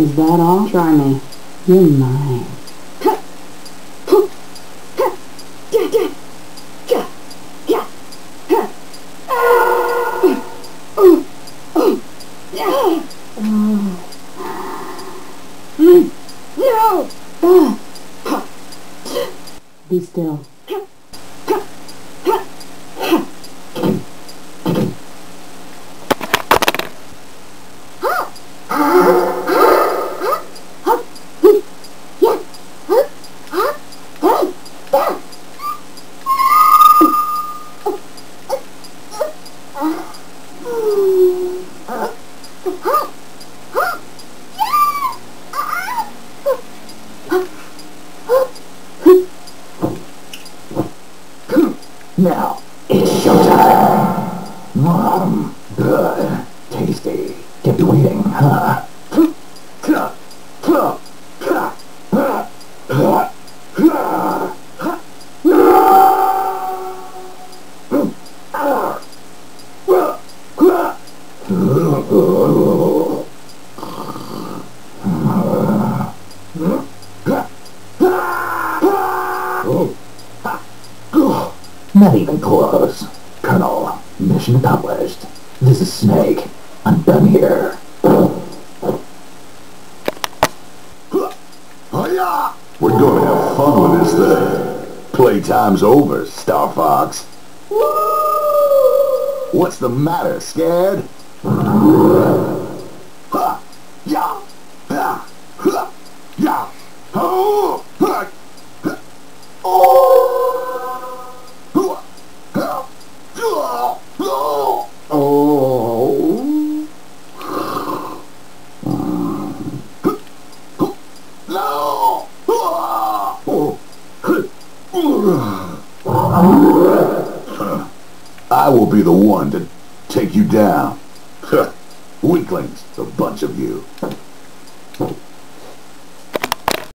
Is that all? Try me. You're mine. No! Be still. Now, it's showtime. Good. Tasty. Kept waiting, huh? Not even close. Colonel, mission accomplished. This is Snake. I'm done here. We're gonna have fun with this thing. Playtime's over, Star Fox. What's the matter, scared? Ha! Ya! Ha! Ha! Ya! Oh! Ha! I will be the one to take you down. Weaklings, a bunch of you.